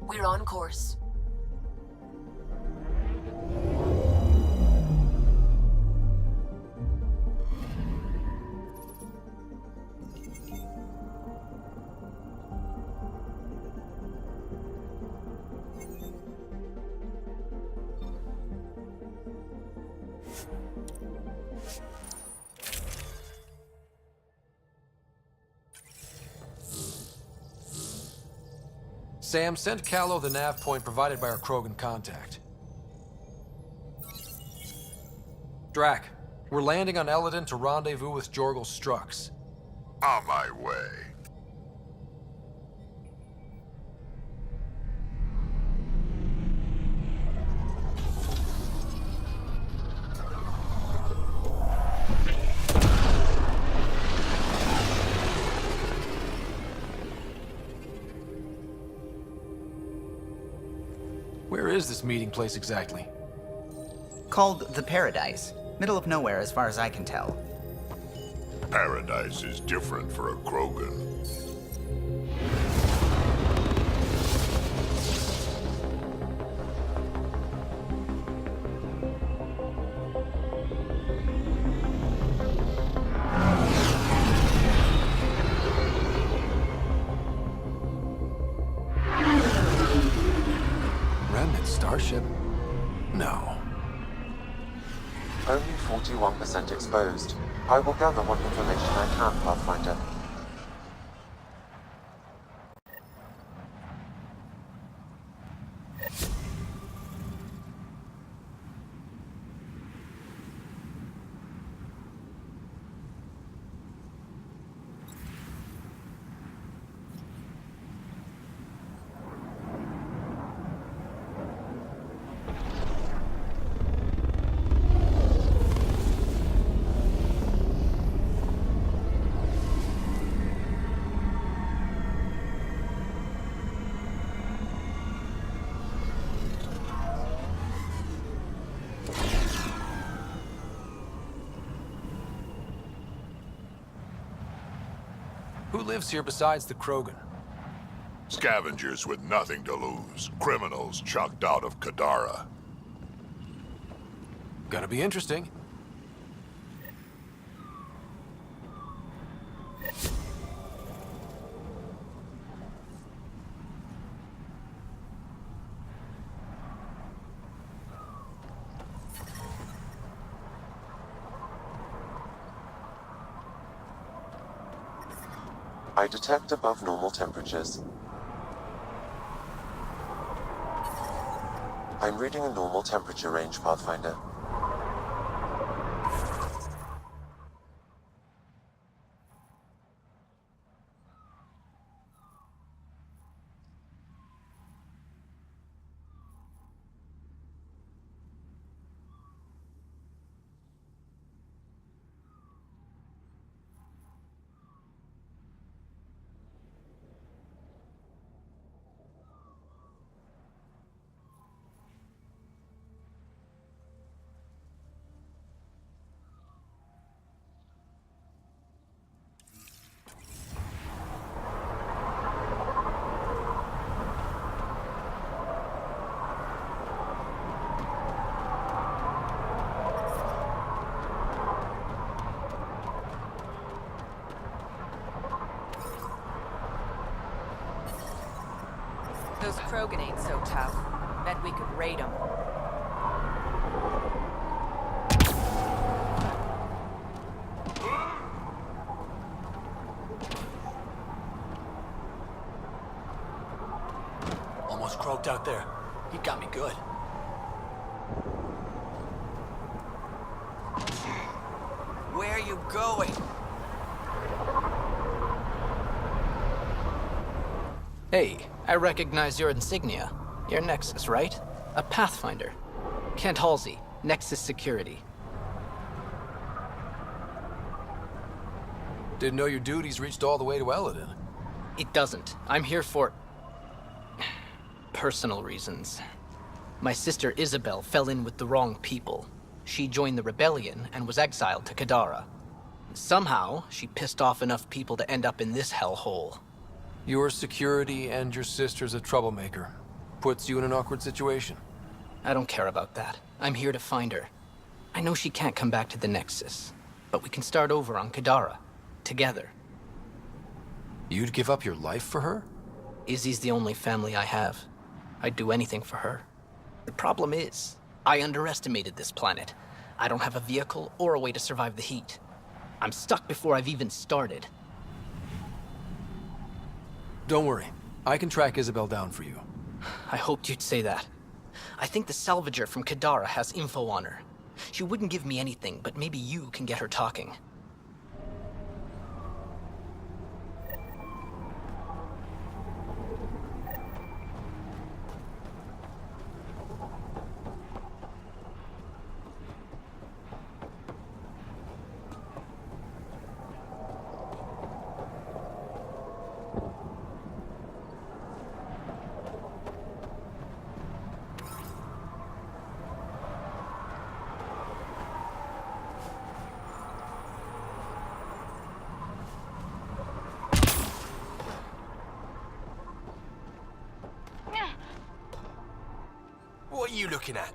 We're on course. Sam, send Callow the nav point provided by our Krogan contact. Drac, we're landing on Eladon to rendezvous with Jorgal's Strux. On my way. Where is this meeting place exactly? Called the Paradise. Middle of nowhere as far as I can tell. Paradise is different for a Krogan. Remnant starship? No. Only 41% exposed. I will gather what information I can, Pathfinder. Who lives here besides the Krogan? Scavengers with nothing to lose. Criminals chucked out of Kadara. Gonna be interesting. I detect above normal temperatures. I'm reading a normal temperature range, Pathfinder. Those Krogan ain't so tough. Bet we could raid them. Almost croaked out there. He got me good. Where are you going? Hey, I recognize your insignia. You're Nexus, right? A Pathfinder. Kent Halsey, Nexus Security. Didn't know your duties reached all the way to Eladon. It doesn't. I'm here for... personal reasons. My sister Isabel fell in with the wrong people. She joined the rebellion and was exiled to Kadara. Somehow, she pissed off enough people to end up in this hellhole. Your security and your sister's a troublemaker. puts you in an awkward situation. I don't care about that. I'm here to find her. I know she can't come back to the Nexus, but we can start over on Kadara. Together. You'd give up your life for her? Izzy's the only family I have. I'd do anything for her. The problem is, I underestimated this planet. I don't have a vehicle or a way to survive the heat. I'm stuck before I've even started. Don't worry. I can track Isabel down for you. I hoped you'd say that. I think the salvager from Kadara has info on her. She wouldn't give me anything, but maybe you can get her talking. What are you looking at?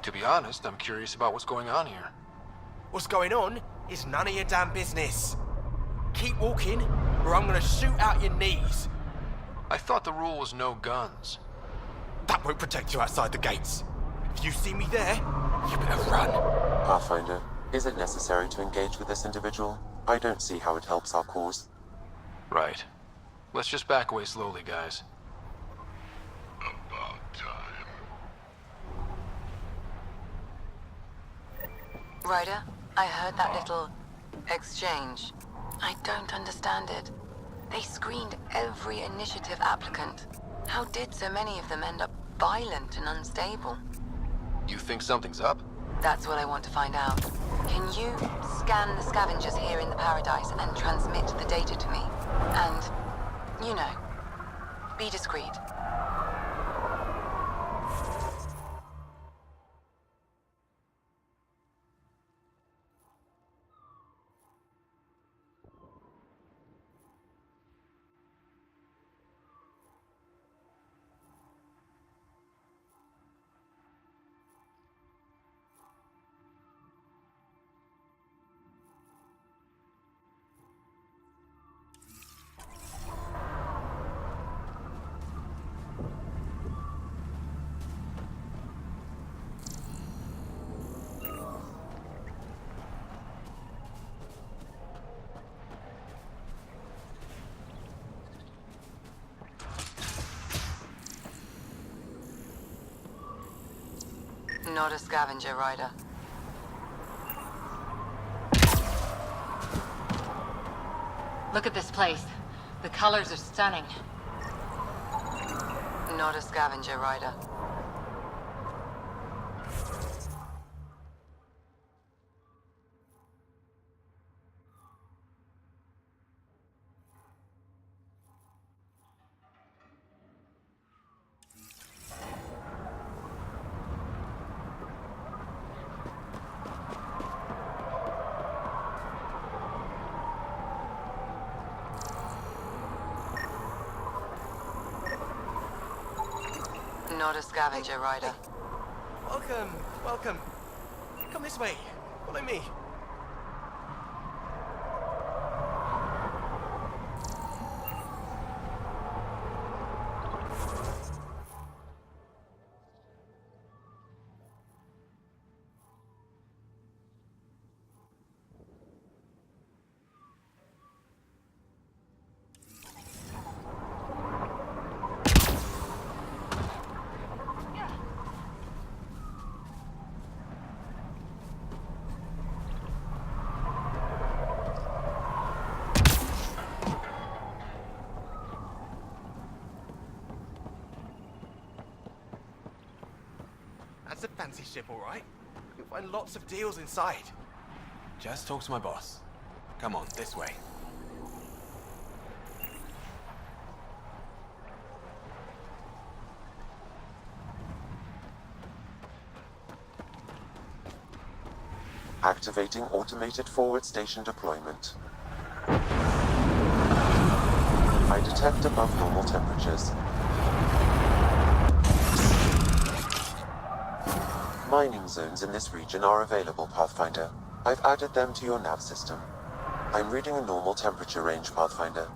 To be honest, I'm curious about what's going on here. What's going on is none of your damn business. Keep walking, or I'm gonna shoot out your knees. I thought the rule was no guns. That won't protect you outside the gates. If you see me there, you better run. Pathfinder, is it necessary to engage with this individual? I don't see how it helps our cause. Right. Let's just back away slowly, guys. About time. Ryder, I heard that little exchange. I don't understand it. They screened every initiative applicant. How did so many of them end up violent and unstable? You think something's up? That's what I want to find out. Can you scan the scavengers here in the Paradise and transmit the data to me? And, you know, be discreet. Not a scavenger, Ryder. Look at this place. The colors are stunning. Not a scavenger, Ryder. Not a scavenger, Ryder. Welcome, welcome. Come this way. Follow me. That's a fancy ship, all right. You'll find lots of deals inside. Just talk to my boss. Come on, this way. Activating automated forward station deployment. I detect detect above normal temperatures. Mining zones in this region are available, Pathfinder. I've added them to your nav system. I'm reading a normal temperature range, Pathfinder.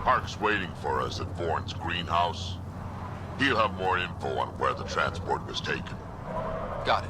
Hark's waiting for us at Vorn's greenhouse. He'll have more info on where the transport was taken. Got it.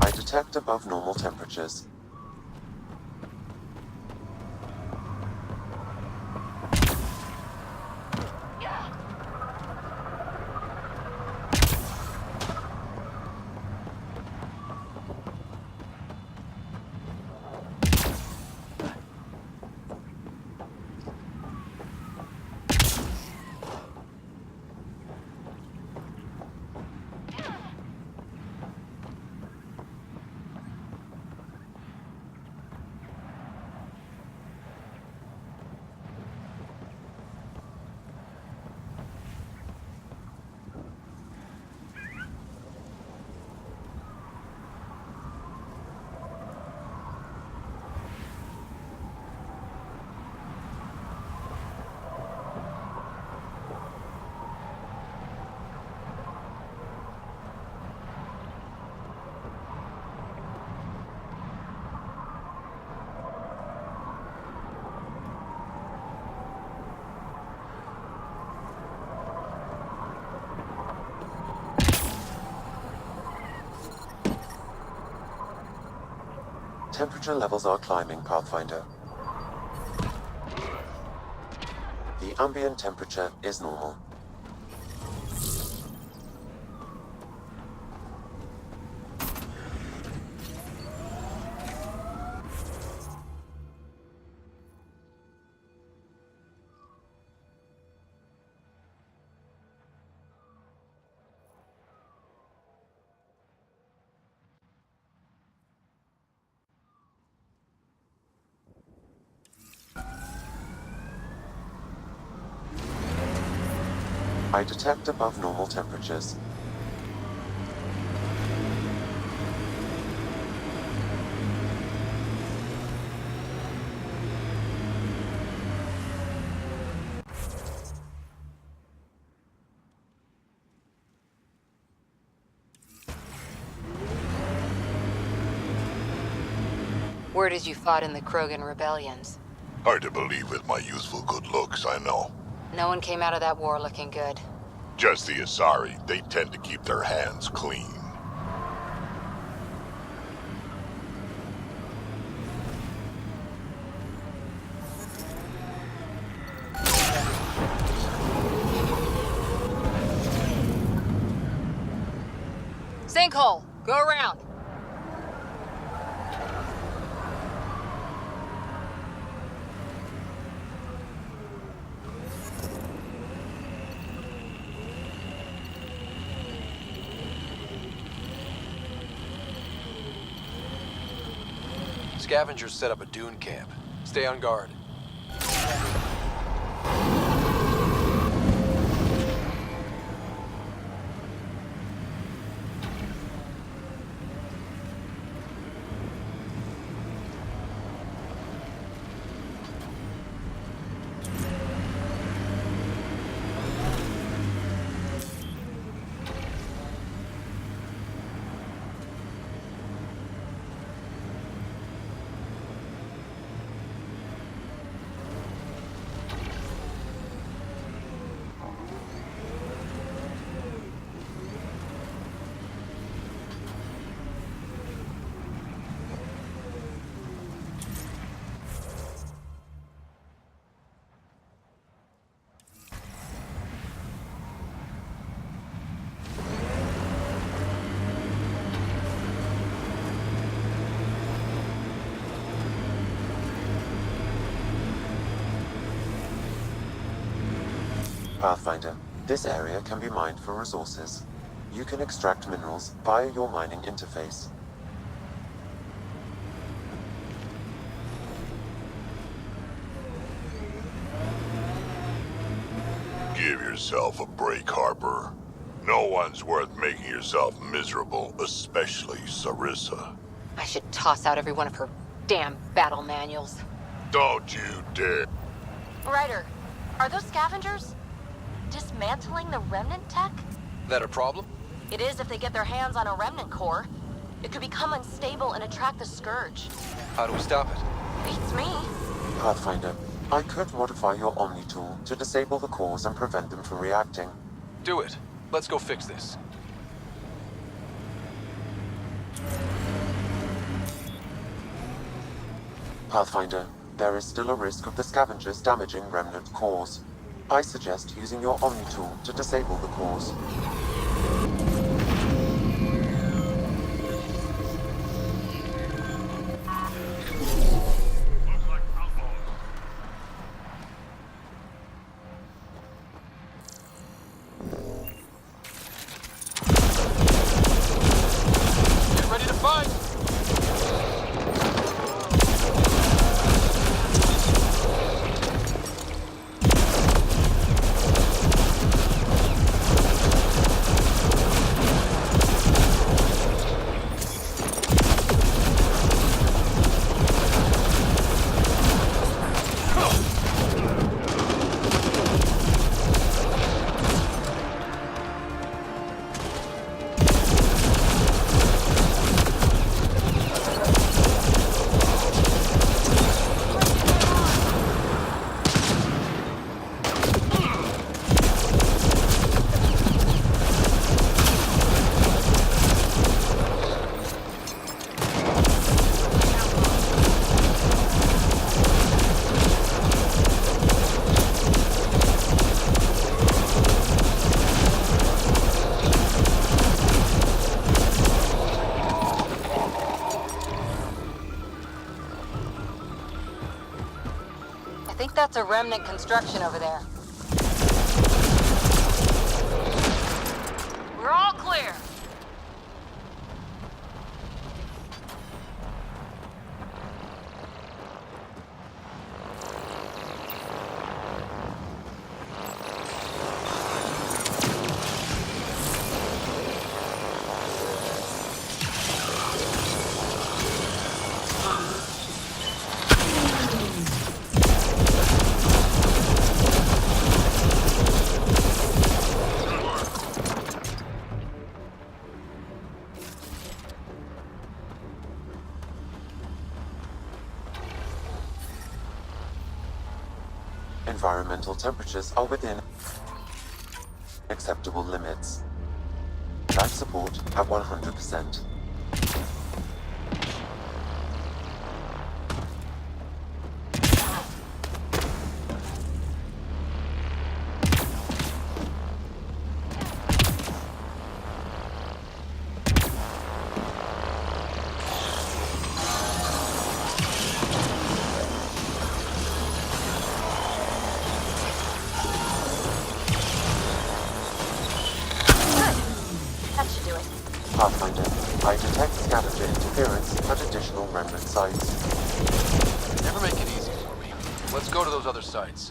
I detect above normal temperatures. Temperature levels are climbing, Pathfinder. The ambient temperature is normal. I detect above normal temperatures. Word is you fought in the Krogan rebellions. Hard to believe with my youthful good looks, I know. No one came out of that war looking good. Just the Asari, they tend to keep their hands clean. Sinkhole! Go around! Scavengers set up a dune camp. Stay on guard. Pathfinder, this area can be mined for resources. You can extract minerals via your mining interface. Give yourself a break, Harper. No one's worth making yourself miserable, especially Sarissa. I should toss out every one of her damn battle manuals. Don't you dare. Ryder, are those scavengers dismantling the remnant tech? That a problem? It is if they get their hands on a remnant core. It could become unstable and attract the Scourge. How do we stop it? Beats me. Pathfinder, I could modify your Omni tool to disable the cores and prevent them from reacting. Do it. Let's go fix this. Pathfinder, there is still a risk of the scavengers damaging remnant cores. I suggest using your Omni tool to disable the cores. Get ready to fight! I think that's a remnant construction over there. We're all clear. Environmental temperatures are within acceptable limits. Life support at 100%. That should do it. Pathfinder, I detect scavenger interference at additional remnant sites. Never make it easy for me. Let's go to those other sites.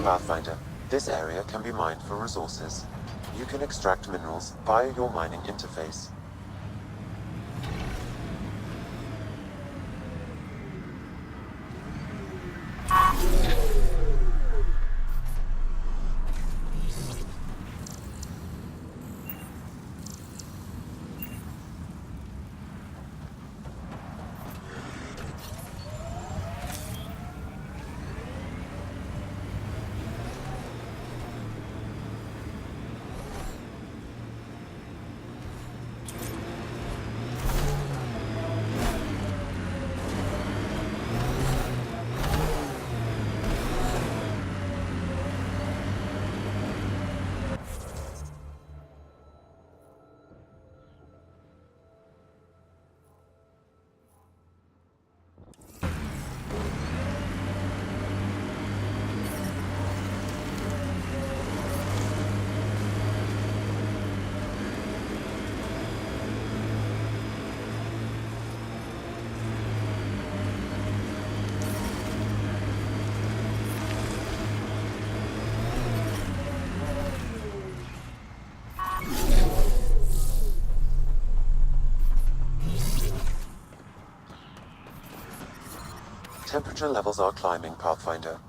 Pathfinder, this area can be mined for resources. You can extract minerals via your mining interface. Temperature levels are climbing, Pathfinder.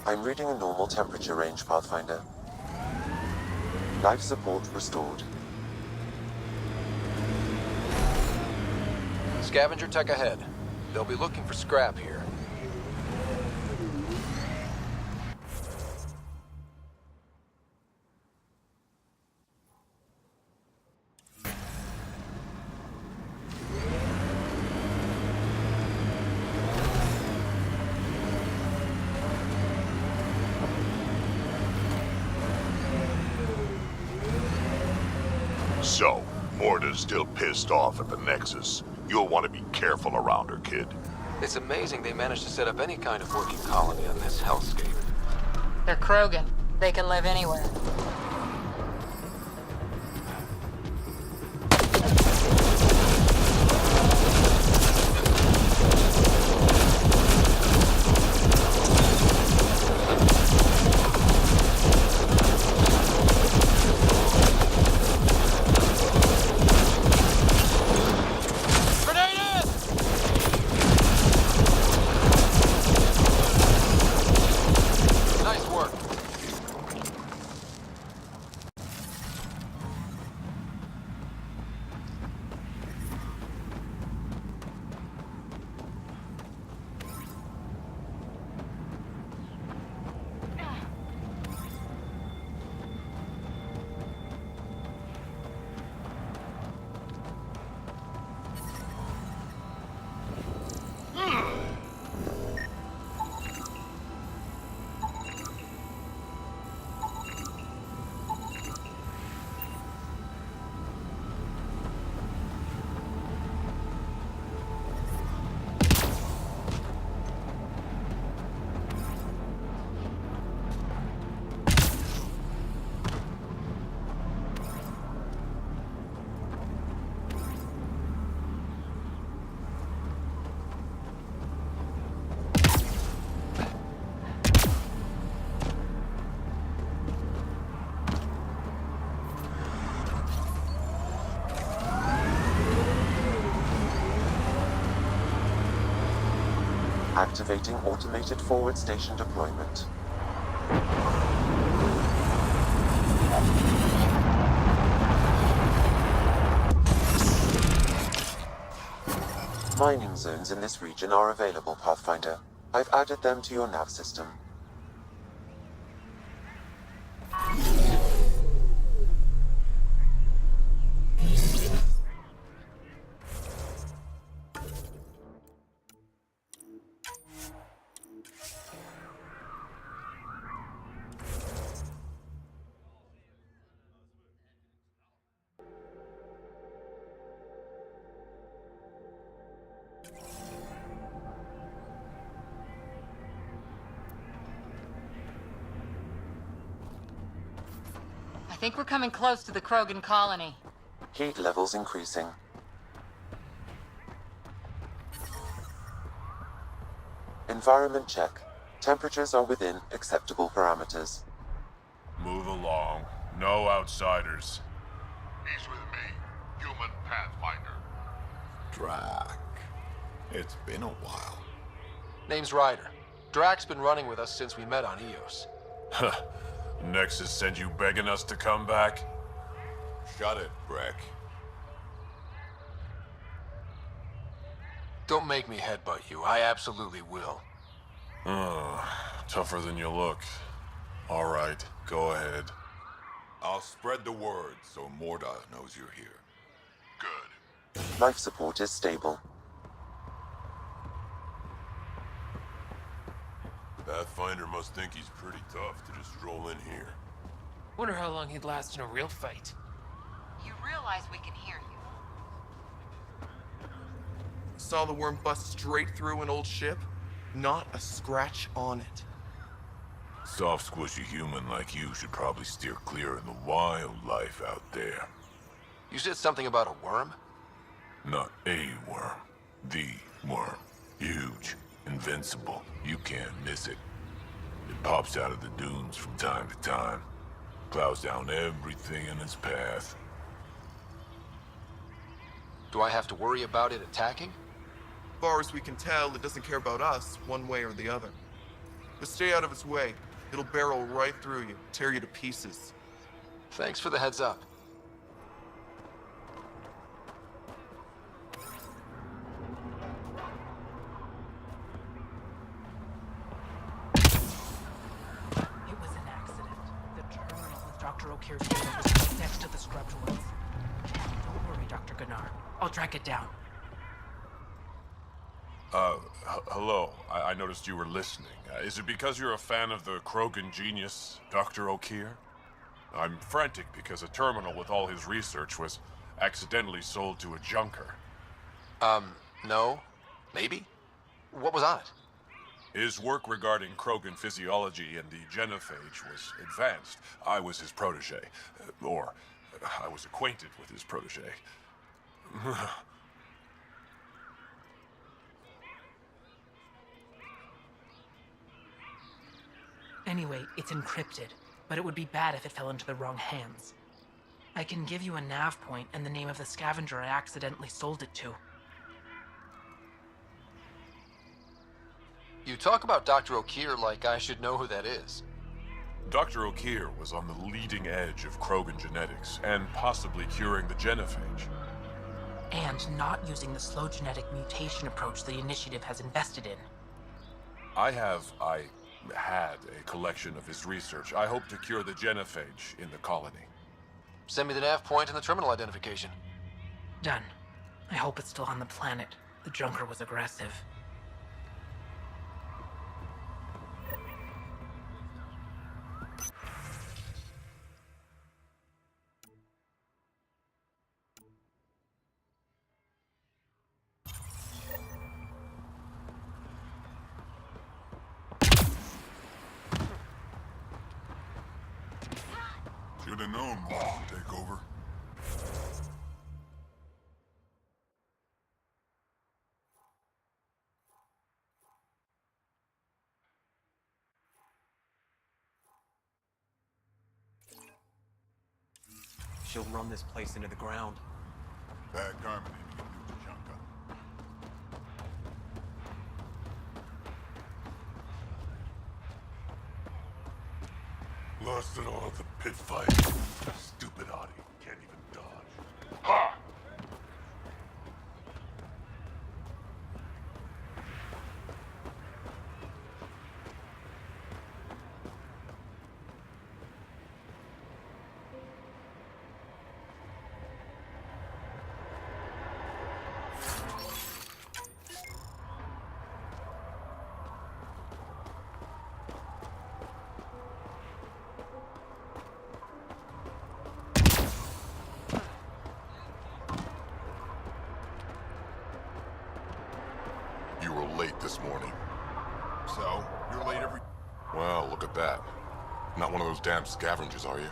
I'm reading a normal temperature range, Pathfinder. Life support restored. Scavenger tech ahead. They'll be looking for scrap here. So, Morta's still pissed off at the Nexus. You'll want to be careful around her, kid. It's amazing they managed to set up any kind of working colony on this hellscape. They're Krogan. They can live anywhere. Activating automated forward station deployment. Mining zones in this region are available, Pathfinder. I've added them to your nav system. I think we're coming close to the Krogan colony. Heat levels increasing. Environment check. Temperatures are within acceptable parameters. Move along. No outsiders. He's with me, human Pathfinder. Drac. It's been a while. Name's Ryder. Drak's been running with us since we met on Eos. Huh. Nexus sent you begging us to come back? Shut it, Breck. Don't make me headbutt you. I absolutely will. Tougher than you look. All right, go ahead. I'll spread the word so Morda knows you're here. Good. Life support is stable. Pathfinder must think he's pretty tough to just stroll in here. Wonder how long he'd last in a real fight. You realize we can hear you. Saw the worm bust straight through an old ship? Not a scratch on it. Soft, squishy human like you should probably steer clear of the wildlife out there. You said something about a worm? Not a worm. The worm. Huge. Invincible. You can't miss it. It pops out of the dunes from time to time. Plows down everything in its path. Do I have to worry about it attacking? As far as we can tell, it doesn't care about us, one way or the other. But stay out of its way. It'll barrel right through you, tear you to pieces. Thanks for the heads up. It was an accident. The terminal with Dr. O'Keefe's data was right next to the scrubbed ones. Don't worry, Dr. Gunnar. I'll track it down. Hello. I noticed you were listening. Is it because you're a fan of the Krogan genius, Dr. O'Keefe? I'm frantic because a terminal with all his research was accidentally sold to a junker. No. Maybe? What was on it? His work regarding Krogan physiology and the genophage was advanced. I was his protege. Or, I was acquainted with his protege. Anyway, it's encrypted, but it would be bad if it fell into the wrong hands. I can give you a nav point and the name of the scavenger I accidentally sold it to. You talk about Dr. O'Keefe like I should know who that is. Dr. O'Keefe was on the leading edge of Krogan genetics, and possibly curing the genophage. And not using the slow genetic mutation approach the Initiative has invested in. I had a collection of his research. I hope to cure the genophage in the colony. Send me the nav point and the terminal identification. Done. I hope it's still on the planet. The Junker was aggressive. Should have known Bob would take over. She'll run this place into the ground. Bad karma didn't get you to Janka. Lost it all at the pit fight. Stupid Audi can't even dodge. Ha! You were late this morning. So, you're late every... Well, look at that. Not one of those damn scavengers, are you?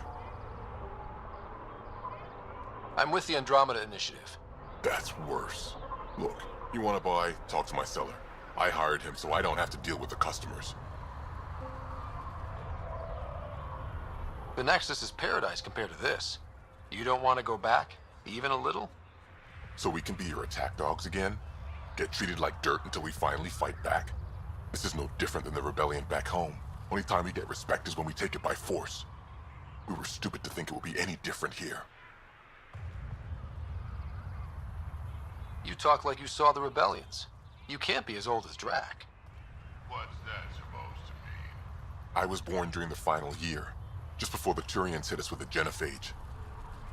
I'm with the Andromeda Initiative. That's worse. Look, you want to buy? Talk to my seller. I hired him so I don't have to deal with the customers. The Nexus is paradise compared to this. You don't want to go back? Even a little? So we can be your attack dogs again? Get treated like dirt until we finally fight back? This is no different than the rebellion back home. Only time we get respect is when we take it by force. We were stupid to think it would be any different here. You talk like you saw the rebellions. You can't be as old as Drac. What's that supposed to mean? I was born during the final year, just before the Turians hit us with the genophage.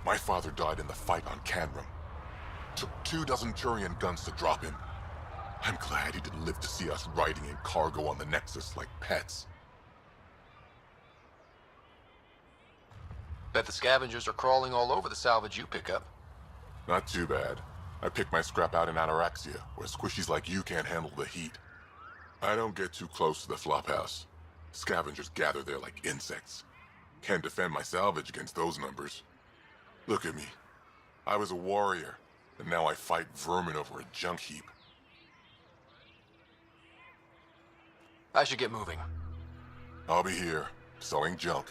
My father died in the fight on Canrum. Took 24 Turian guns to drop him. I'm glad he didn't live to see us riding in cargo on the Nexus like pets. Bet the scavengers are crawling all over the salvage you pick up. Not too bad. I pick my scrap out in Ataraxia, where squishies like you can't handle the heat. I don't get too close to the flophouse. Scavengers gather there like insects. Can't defend my salvage against those numbers. Look at me. I was a warrior, and now I fight vermin over a junk heap. I should get moving. I'll be here, selling junk.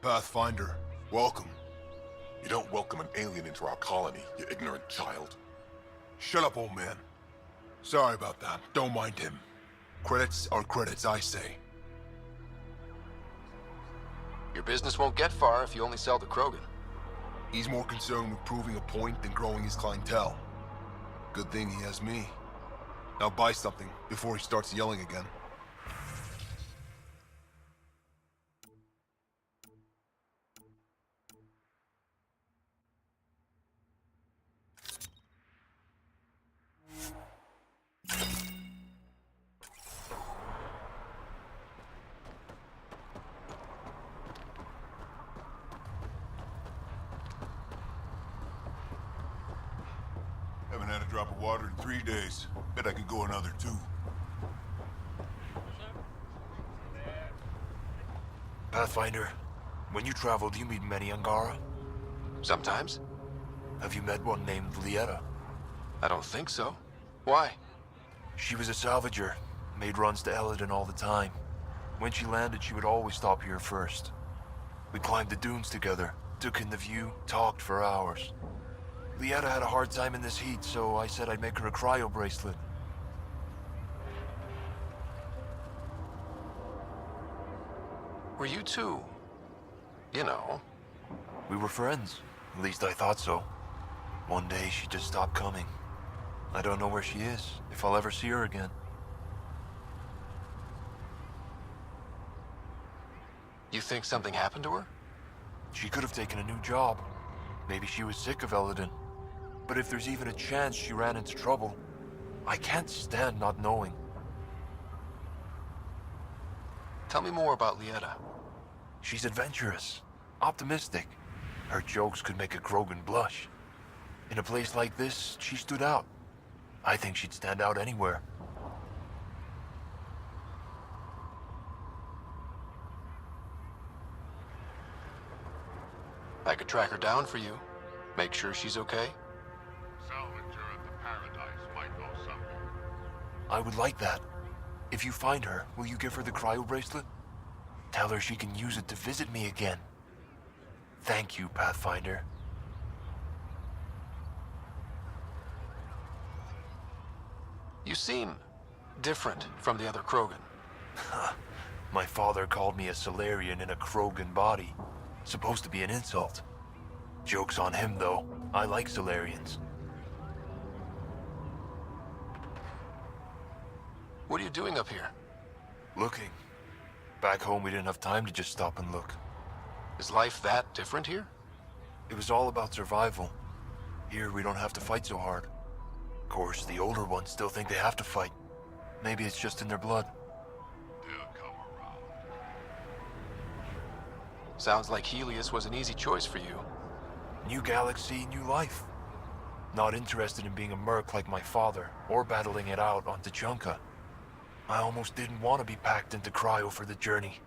Pathfinder, welcome. You don't welcome an alien into our colony, you ignorant child. Shut up, old man. Sorry about that. Don't mind him. Credits are credits, I say. Your business won't get far if you only sell to Krogan. He's more concerned with proving a point than growing his clientele. Good thing he has me. Now buy something before he starts yelling again. Haven't had a drop of water in 3 days. Bet I could go another 2. Pathfinder, when you travel, do you meet many Angara? Sometimes. Have you met one named Lieta? I don't think so. Why? She was a salvager, made runs to Eladin all the time. When she landed, she would always stop here first. We climbed the dunes together, took in the view, talked for hours. Lieta had a hard time in this heat, so I said I'd make her a cryo bracelet. Were you two, you know? We were friends. At least I thought so. One day she just stopped coming. I don't know where she is, if I'll ever see her again. You think something happened to her? She could have taken a new job. Maybe she was sick of Eladin. But if there's even a chance she ran into trouble, I can't stand not knowing. Tell me more about Lieta. She's adventurous, optimistic. Her jokes could make a Krogan blush. In a place like this, she stood out. I think she'd stand out anywhere. I could track her down for you. Make sure she's okay. Salvager at the Paradise might know something. I would like that. If you find her, will you give her the cryo bracelet? Tell her she can use it to visit me again. Thank you, Pathfinder. You seem different from the other Krogan. My father called me a Solarian in a Krogan body. Supposed to be an insult. Joke's on him, though. I like Solarians. What are you doing up here? Looking. Back home, we didn't have time to just stop and look. Is life that different here? It was all about survival. Here, we don't have to fight so hard. Of course, the older ones still think they have to fight. Maybe it's just in their blood. Sounds like Helios was an easy choice for you. New galaxy, new life. Not interested in being a merc like my father, or battling it out on Tachanka. I almost didn't want to be packed into cryo for the journey.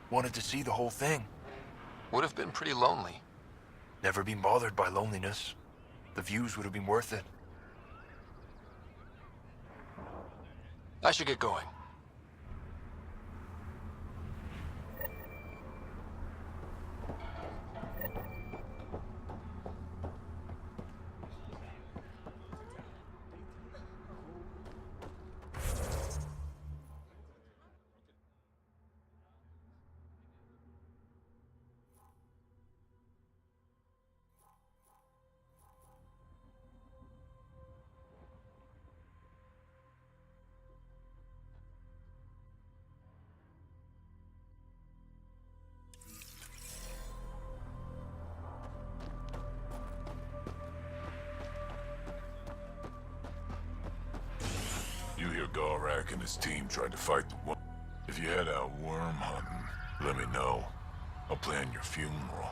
Wanted to see the whole thing. Would have been pretty lonely. Never been bothered by loneliness. The views would have been worth it. I should get going. You hear Gorak and his team tried to fight the worm. If you head out worm hunting, let me know. I'll plan your funeral.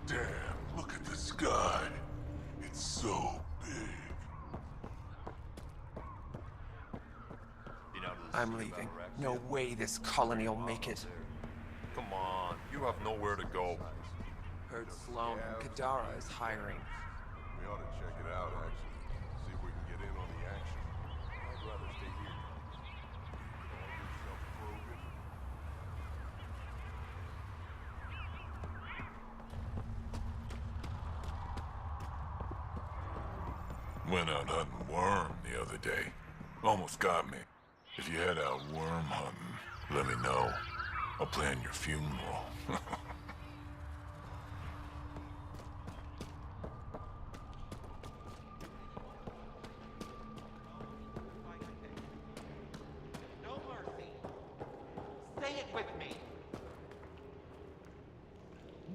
Damn, look at the sky. It's so big. I'm leaving. No way this colony will make it. Come on, you have nowhere to go. Heard Sloan and Kadara is hiring. We ought to check it out, actually. See if we can get in on the action. I'd rather stay here. Went out hunting worm the other day. Almost got me. If you head out worm hunting, let me know. I'll plan your funeral. No mercy. Say it with me.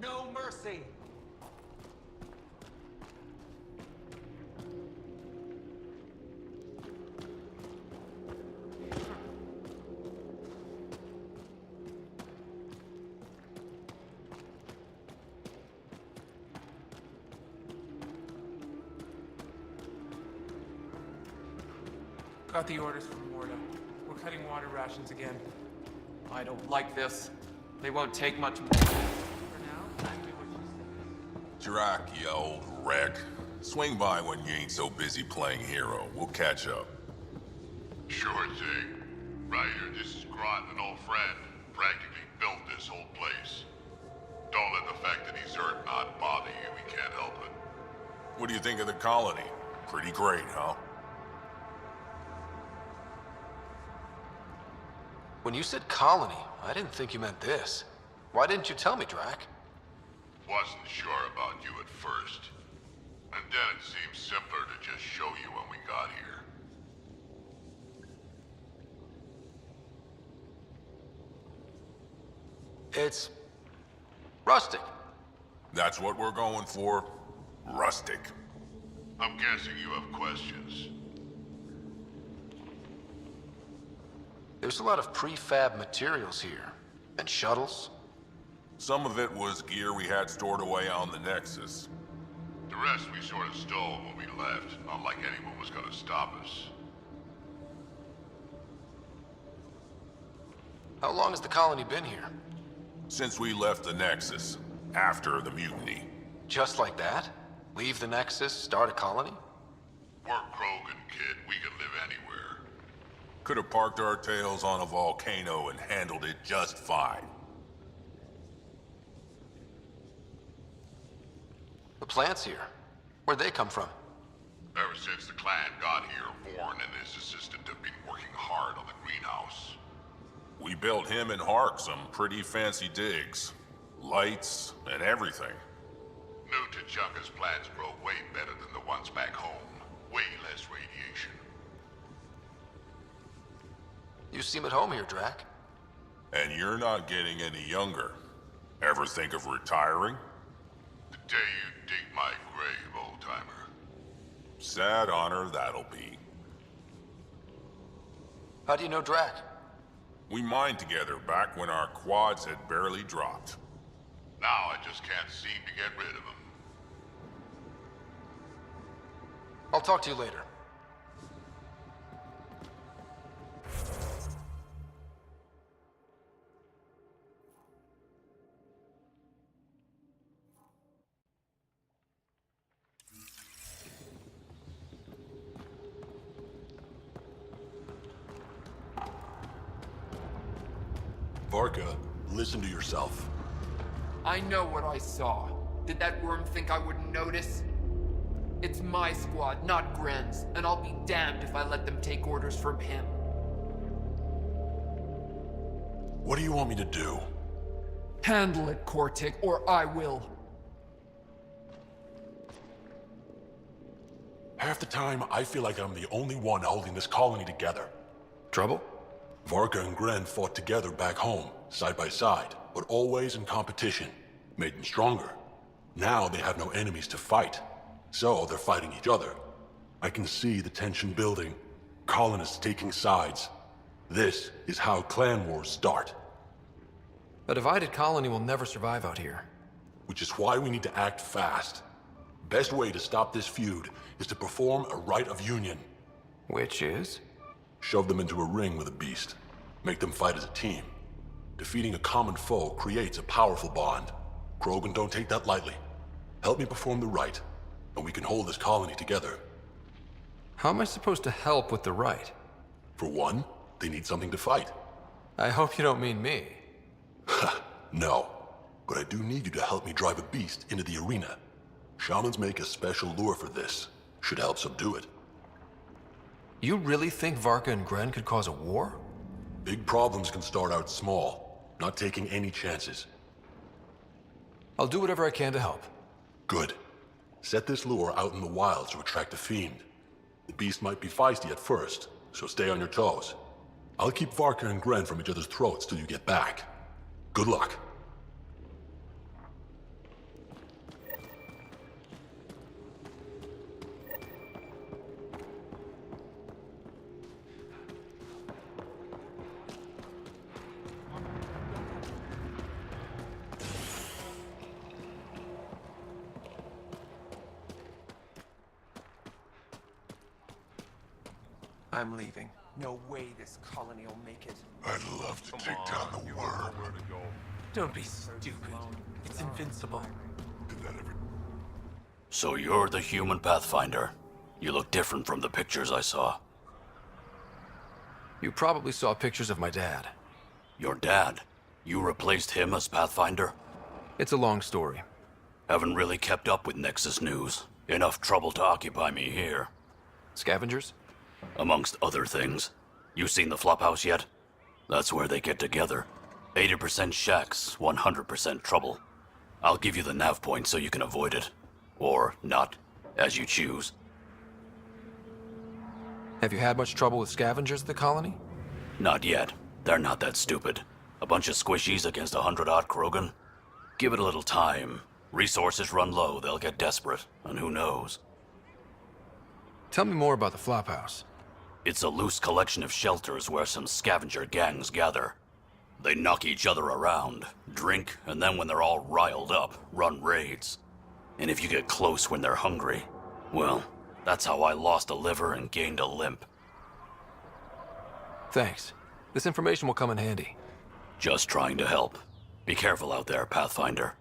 No mercy. Got the orders from Morta. We're cutting water rations again. I don't like this. They won't take much more. For now, I do what you say. Jirak, you old wreck. Swing by when you ain't so busy playing hero. We'll catch up. Sure thing. Ryder, this is Grant, an old friend. Practically built this whole place. Don't let the fact that he's hurt not bother you. We can't help it. What do you think of the colony? Pretty great, huh? When you said colony, I didn't think you meant this. Why didn't you tell me, Drac? Wasn't sure about you at first. And then it seemed simpler to just show you when we got here. It's rustic. That's what we're going for. Rustic. I'm guessing you have questions. There's a lot of prefab materials here. And shuttles. Some of it was gear we had stored away on the Nexus. The rest we sort of stole when we left. Not like anyone was gonna stop us. How long has the colony been here? Since we left the Nexus, after the mutiny. Just like that? Leave the Nexus, start a colony? We're Krogan, kid. We can live anywhere. Could have parked our tails on a volcano and handled it just fine. The plants here. Where'd they come from? Ever since the clan got here, Warren and his assistant have been working hard on the greenhouse. We built him and Hark some pretty fancy digs. Lights and everything. New T'Chunga's plants grow way better than the ones back home. Way less radiation. You seem at home here, Drac. And you're not getting any younger. Ever think of retiring? The day you dig my grave, old-timer. Sad honor that'll be. How do you know Drac? We mined together back when our quads had barely dropped. Now I just can't seem to get rid of him. I'll talk to you later. Varka, listen to yourself. I know what I saw. Did that worm think I wouldn't notice? It's my squad, not Gren's, and I'll be damned if I let them take orders from him. What do you want me to do? Handle it, Kortik, or I will. Half the time, I feel like I'm the only one holding this colony together. Trouble? Varka and Gren fought together back home, side by side, but always in competition. Made them stronger. Now they have no enemies to fight, so they're fighting each other. I can see the tension building, colonists taking sides. This is how clan wars start. A divided colony will never survive out here. Which is why we need to act fast. Best way to stop this feud is to perform a rite of union. Which is? Shove them into a ring with a beast. Make them fight as a team. Defeating a common foe creates a powerful bond. Krogan don't take that lightly. Help me perform the rite, and we can hold this colony together. How am I supposed to help with the rite? For one, they need something to fight. I hope you don't mean me. No, but I do need you to help me drive a beast into the arena. Shamans make a special lure for this. Should help subdue it. You really think Varka and Gren could cause a war? Big problems can start out small, not taking any chances. I'll do whatever I can to help. Good. Set this lure out in the wilds to attract a fiend. The beast might be feisty at first, so stay on your toes. I'll keep Varka and Gren from each other's throats till you get back. Good luck. I'm leaving. No way this colony will make it. I'd love to take down the worm. Don't be stupid. It's invincible. Did that ever... So you're the human Pathfinder. You look different from the pictures I saw. You probably saw pictures of my dad. Your dad? You replaced him as Pathfinder? It's a long story. Haven't really kept up with Nexus news. Enough trouble to occupy me here. Scavengers? Amongst other things. You seen the flophouse yet? That's where they get together. 80% shacks, 100% trouble. I'll give you the nav point so you can avoid it. Or not, as you choose. Have you had much trouble with scavengers at the colony? Not yet. They're not that stupid. A bunch of squishies against 100-odd Krogan? Give it a little time. Resources run low, they'll get desperate, and who knows? Tell me more about the flophouse. It's a loose collection of shelters where some scavenger gangs gather. They knock each other around, drink, and then when they're all riled up, run raids. And if you get close when they're hungry, well, that's how I lost a liver and gained a limp. Thanks. This information will come in handy. Just trying to help. Be careful out there, Pathfinder.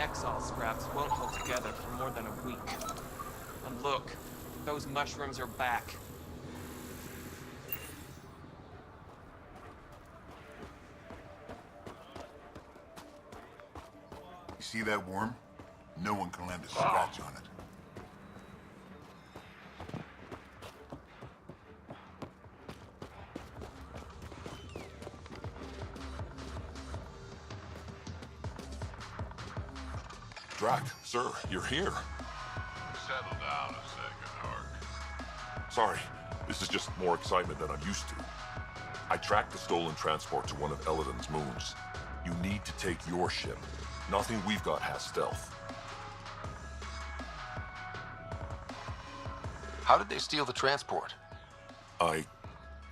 Exile scraps won't hold together for more than a week. And look, those mushrooms are back. You see that worm? No one can land a scratch on it. Drac, sir, you're here. Settle down a second, Hark. Sorry, this is just more excitement than I'm used to. I tracked the stolen transport to one of Elodin's moons. You need to take your ship. Nothing we've got has stealth. How did they steal the transport? I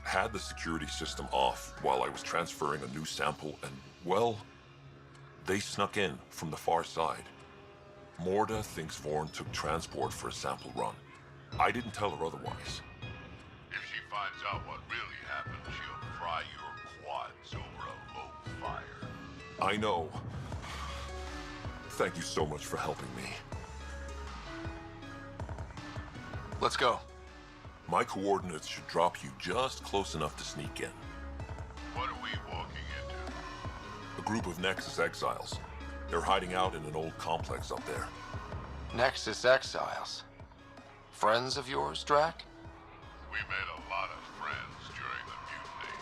had the security system off while I was transferring a new sample and, well, they snuck in from the far side. Morda thinks Vorn took transport for a sample run. I didn't tell her otherwise. If she finds out what really happened, she'll fry your quads over a low fire. I know. Thank you so much for helping me. Let's go. My coordinates should drop you just close enough to sneak in. What are we walking into? A group of Nexus exiles. They're hiding out in an old complex up there. Nexus exiles. Friends of yours, Drac? We made a lot of friends during the mutiny.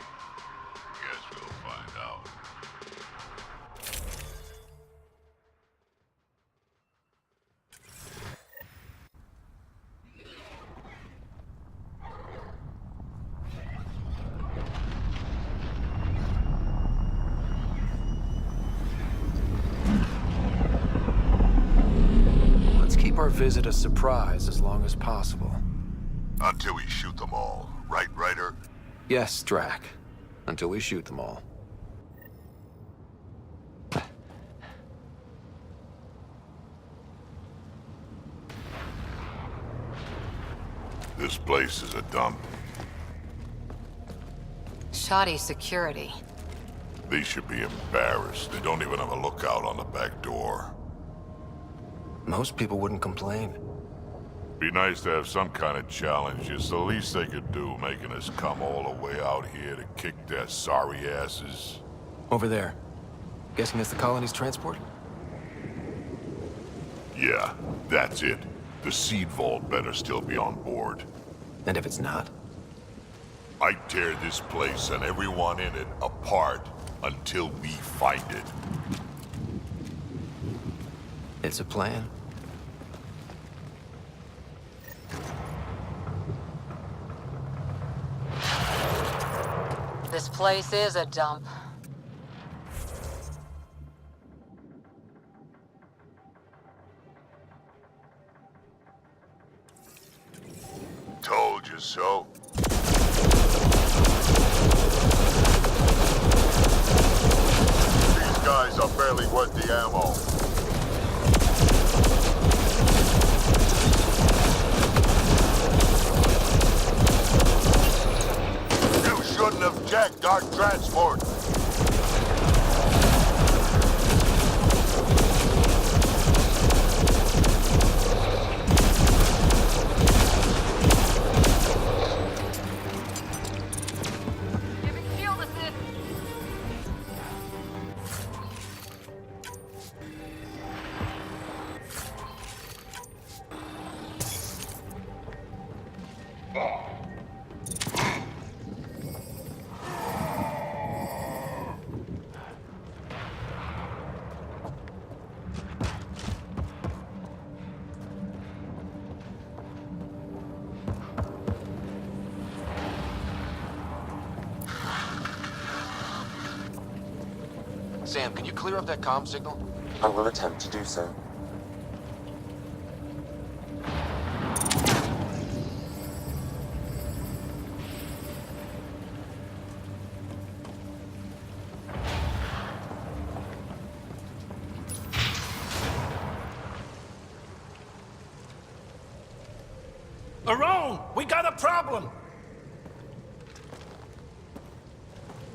Guess we'll find out. Keep our visit a surprise as long as possible. Until we shoot them all. Right, Ryder? Yes, Drac. Until we shoot them all. This place is a dump. Shoddy security. These should be embarrassed. They don't even have a lookout on the back door. Most people wouldn't complain. Be nice to have some kind of challenge. It's the least they could do, making us come all the way out here to kick their sorry asses. Over there. Guessing that's the colony's transport? Yeah, that's it. The seed vault better still be on board. And if it's not? I'd tear this place and everyone in it apart until we find it. It's a plan. This place is a dump. Told you so. These guys are barely worth the ammo. You shouldn't have jacked our transport. Sam, can you clear up that comm signal? I will attempt to do so. Around! We got a problem!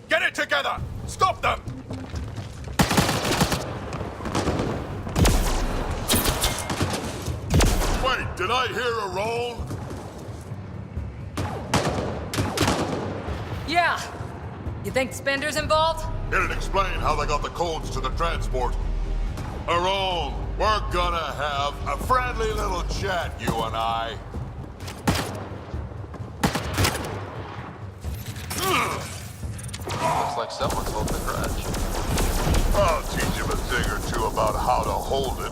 Get it together! Stop them! Wait, did I hear a roll? Yeah. You think Spender's involved? It'd explain how they got the codes to the transport. Aron, we're gonna have a friendly little chat, you and I. Looks like someone's holding a grudge. I'll teach him a thing or two about how to hold it.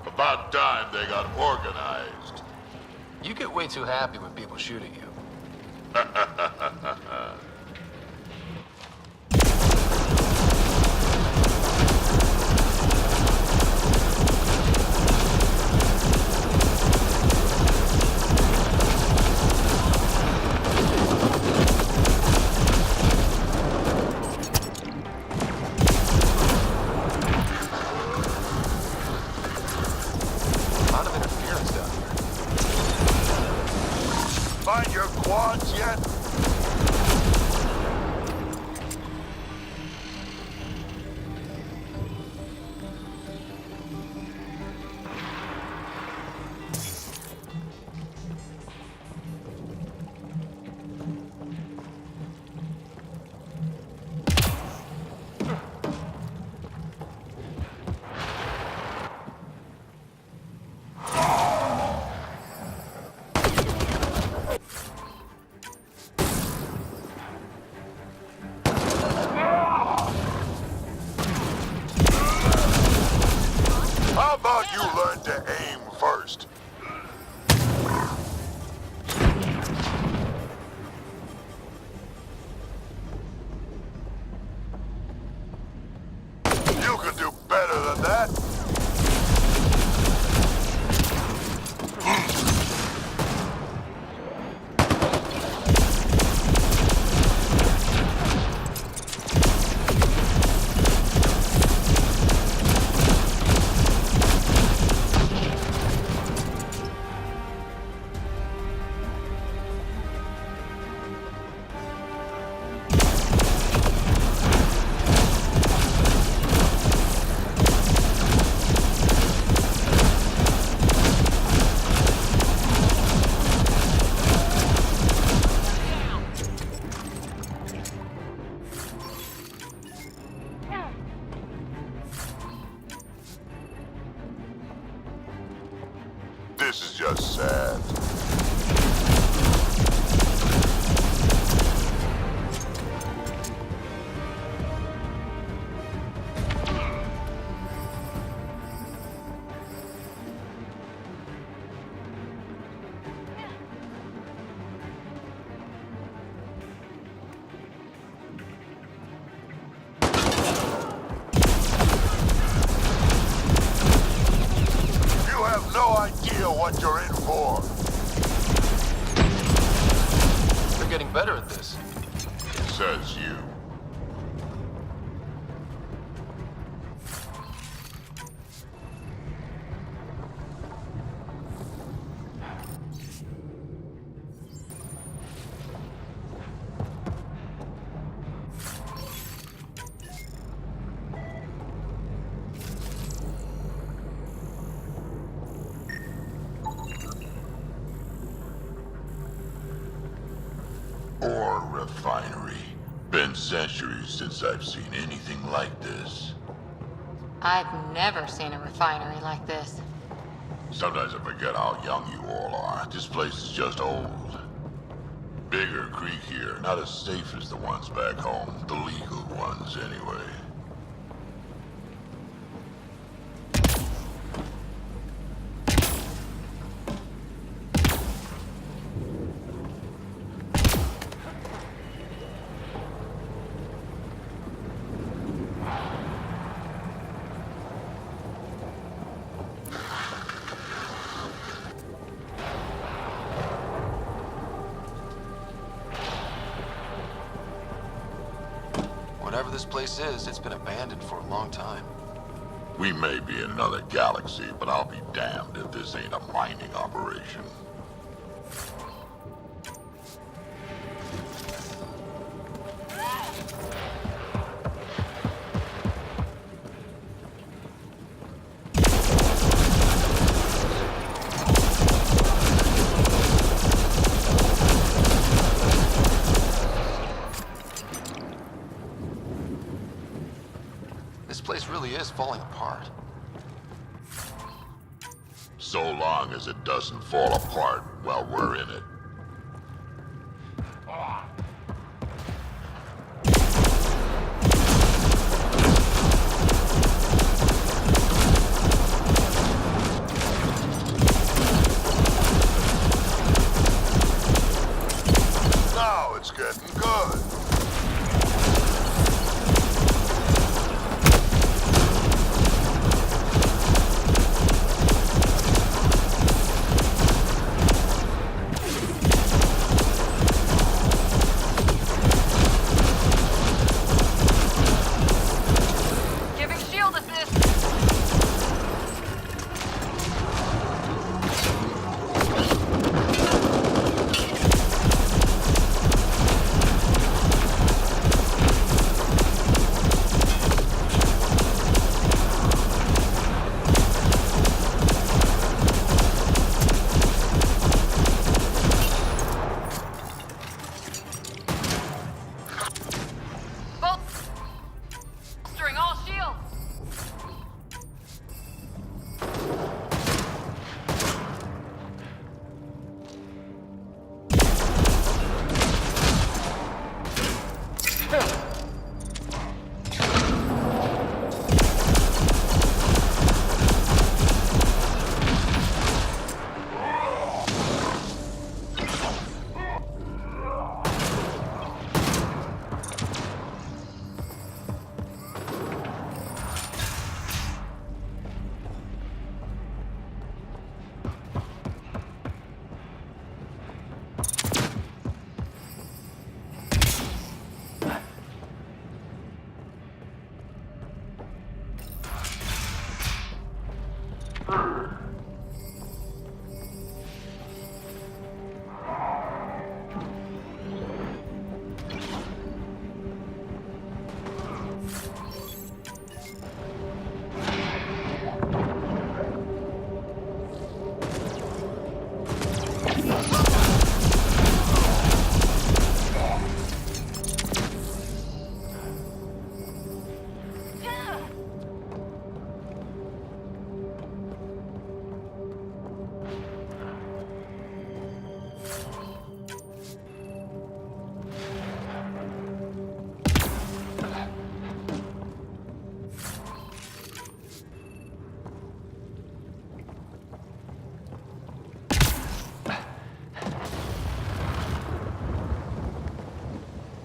About time they got organized. You get way too happy when people shoot at you. Find your about you learn to aim first? You can do better than that. This is just sad. You have no idea what you're in for. They're getting better at this. Says you. Ore refinery. Been centuries since I've seen anything like this. I've never seen a refinery like this. Sometimes I forget how young you all are. This place is just old. Bigger creek here, not as safe as the ones back home. The legal ones, anyway. Whatever this place is, it's been abandoned for a long time. We may be in another galaxy, but I'll be damned if this ain't a mining operation. This place really is falling apart. So long as it doesn't fall apart while we're in it. Now it's getting good. Giving shield assist.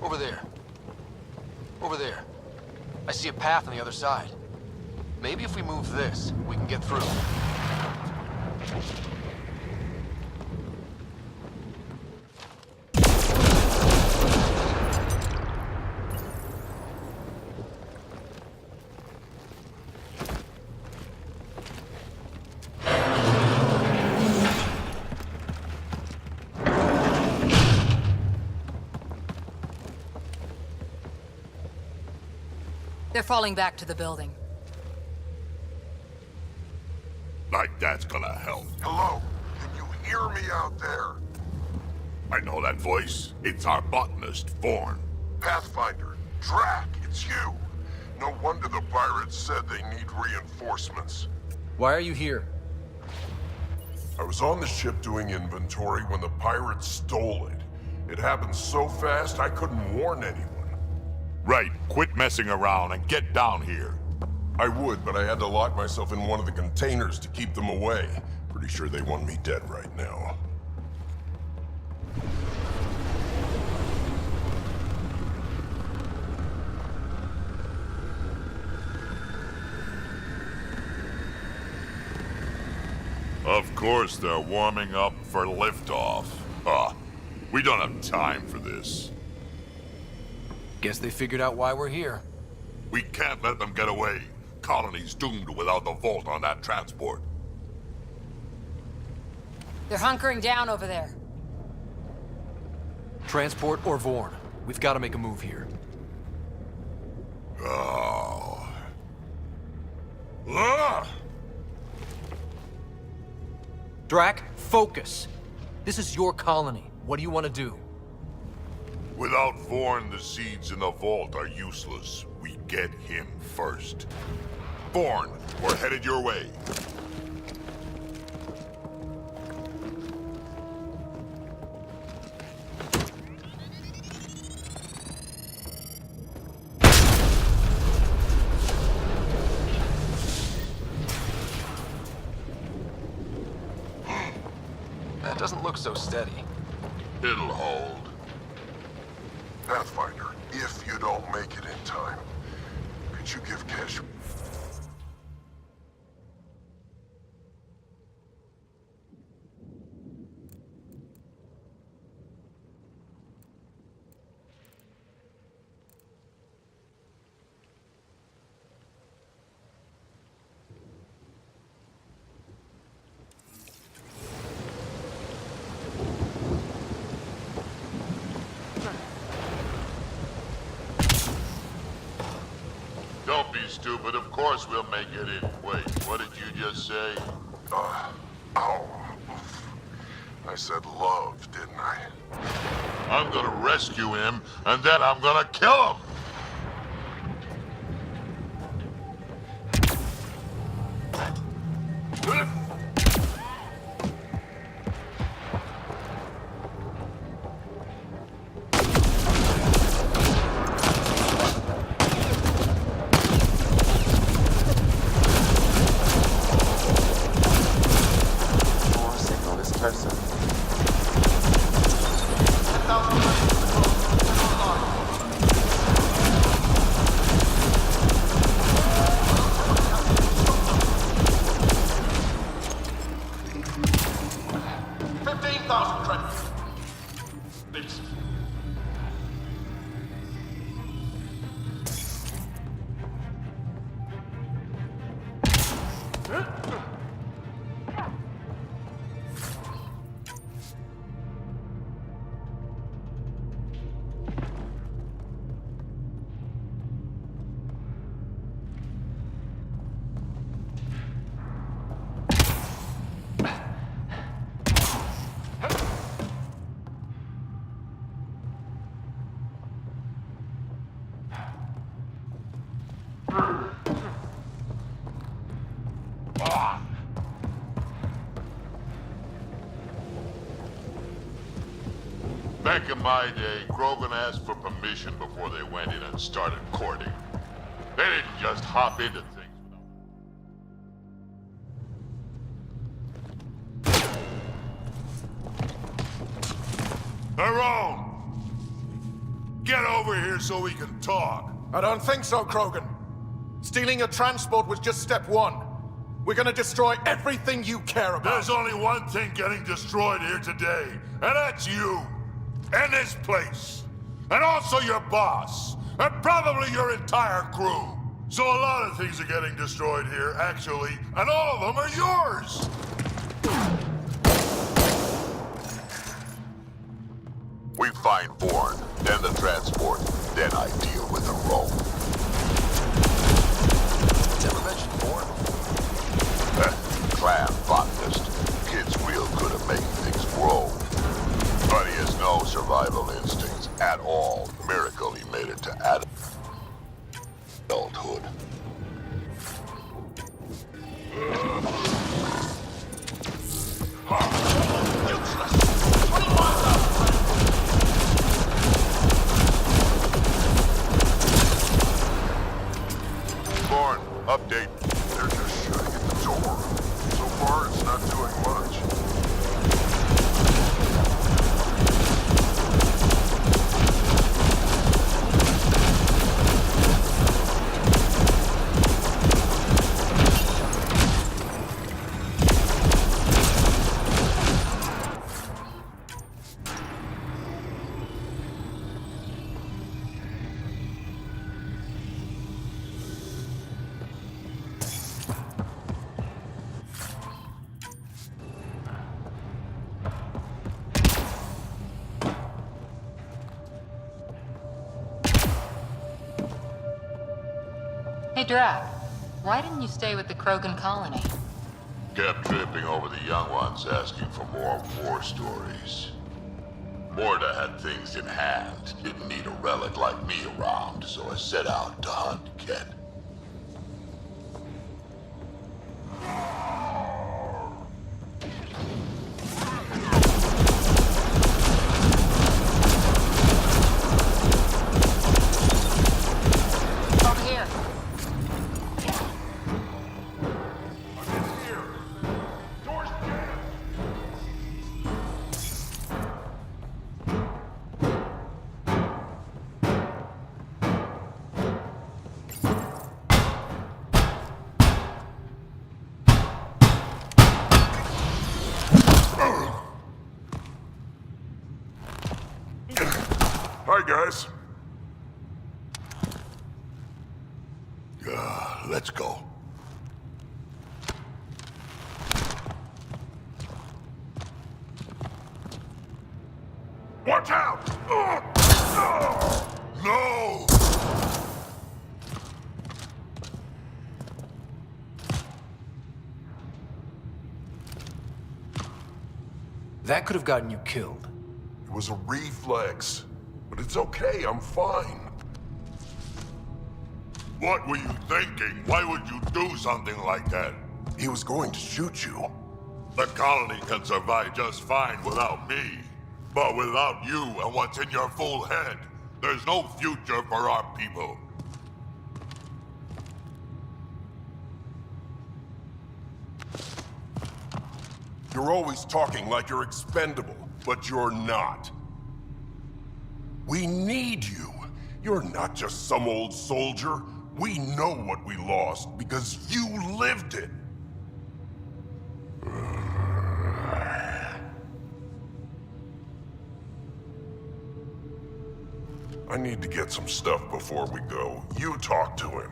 Over there. Over there. I see a path on the other side. Maybe if we move this, we can get through. They're falling back to the building. Like that's gonna help. Hello? Can you hear me out there? I know that voice. It's our botanist, Vorn. Pathfinder, Drac, it's you. No wonder the pirates said they need reinforcements. Why are you here? I was on the ship doing inventory when the pirates stole it. It happened so fast I couldn't warn anyone. Right, quit messing around and get down here. I would, but I had to lock myself in one of the containers to keep them away. Pretty sure they want me dead right now. Of course they're warming up for liftoff. We don't have time for this. Guess they figured out why we're here. We can't let them get away. Colony's doomed without the vault on that transport. They're hunkering down over there. Transport or Vorn. We've got to make a move here. Oh. Drac, focus. This is your colony. What do you want to do? Without Vorn, the seeds in the vault are useless. We get him first. Vorn, we're headed your way. That doesn't look so steady. It'll hold. Pathfinder, if you don't make it in time, could you give Cash... Don't be stupid. Of course we'll make it in. Wait, what did you just say? Ow. I said love, didn't I? I'm gonna rescue him, and then I'm gonna kill him! More signal is person. Back in my day, Grogan asked for permission before they went in and started courting. They didn't just hop into things. Tyrone! Get over here so we can talk. I don't think so, Krogan. Stealing a transport was just step one. We're gonna destroy everything you care about. There's only one thing getting destroyed here today, and that's you. And this place. And also your boss. And probably your entire crew. So a lot of things are getting destroyed here, actually, and all of them are yours! We find Bourne, then the transport, then I deal with the rogue. Never mentioned Bourne. Clan botanist. Kid's real good at making things grow. But he has no survival instincts at all. Miracle he made it to adulthood. Bourne, update. They're just shooting at the door. So far, it's not doing much. Hey, Drac. Why didn't you stay with the Krogan colony? Kept tripping over the young ones asking for more war stories. Morda had things in hand. Didn't need a relic like me around, so I set out to hunt again. Over here. Hi, guys. Let's go. Watch out! No! That could have gotten you killed. It was a reflex. But it's okay, I'm fine. What were you thinking? Why would you do something like that? He was going to shoot you. The colony can survive just fine without me. But without you and what's in your full head, there's no future for our people. You're always talking like you're expendable, but you're not. We need you. You're not just some old soldier. We know what we lost because you lived it. I need to get some stuff before we go. You talk to him.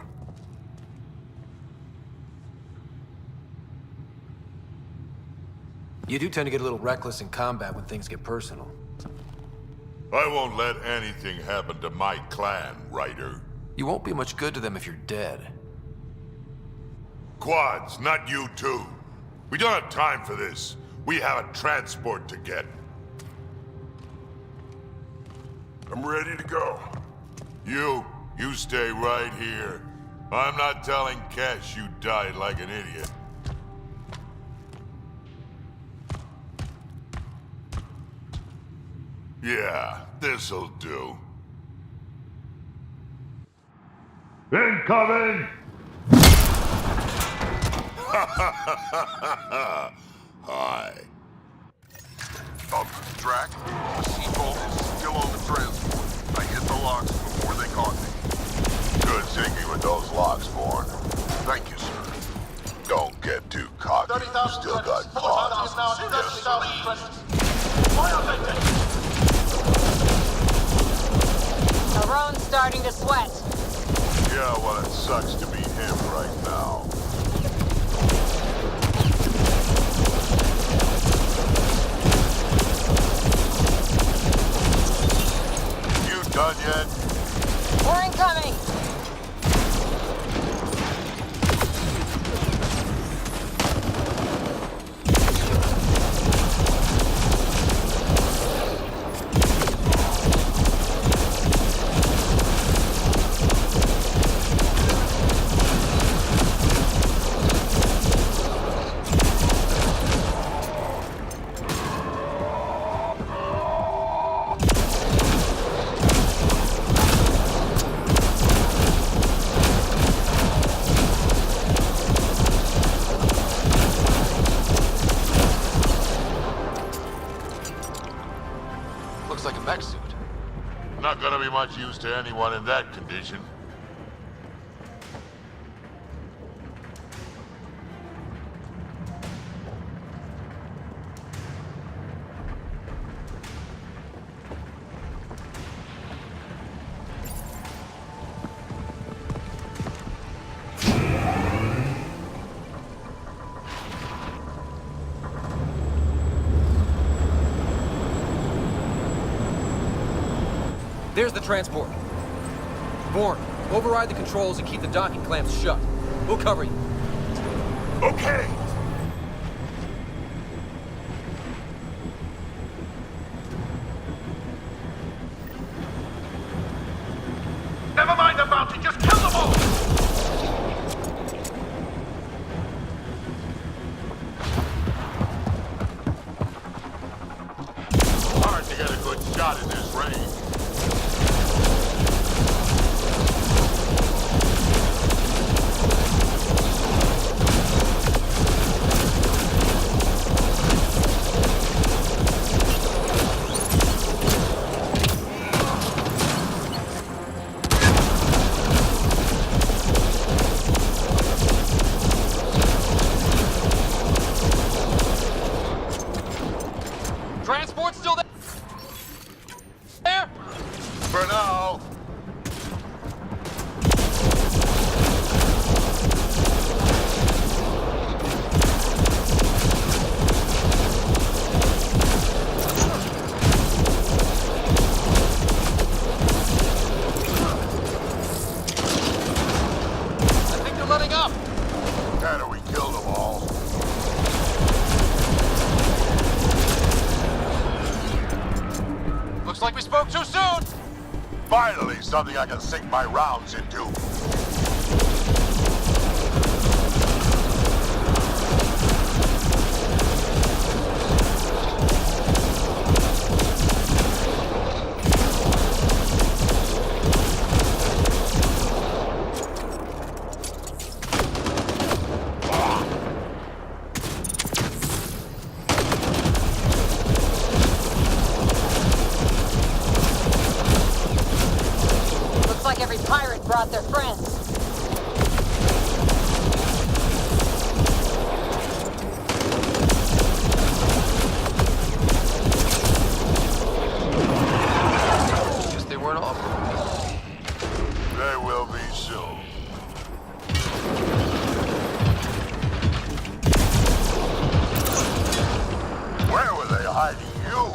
You do tend to get a little reckless in combat when things get personal. I won't let anything happen to my clan, Ryder. You won't be much good to them if you're dead. Quads, not you too. We don't have time for this. We have a transport to get. I'm ready to go. You stay right here. I'm not telling Cash you died like an idiot. Yeah, this'll do. Incoming! Hi. Drac, the seatbelt is still on the transport. I hit the locks before they caught me. Good thinking with those locks, Bourne. Thank you, sir. Don't get too cocky. You still got claws. Yes, sir. Aron's starting to sweat. Yeah, well, it sucks to be him right now. You done yet? We're incoming. Looks like a mech suit. Not gonna be much use to anyone in that condition. There's the transport. Bourne, override the controls and keep the docking clamps shut. We'll cover you. Okay! Never mind the bounty, just kill them all! Hard to get a good shot in this range. Transport's still there? There? For now. I think they're letting up. Better we kill them all. Looks like we spoke too soon! Finally, something I can sink my rounds into. Looks like every pirate brought their friends. Guess they weren't all. They will be soon. Where were they hiding you?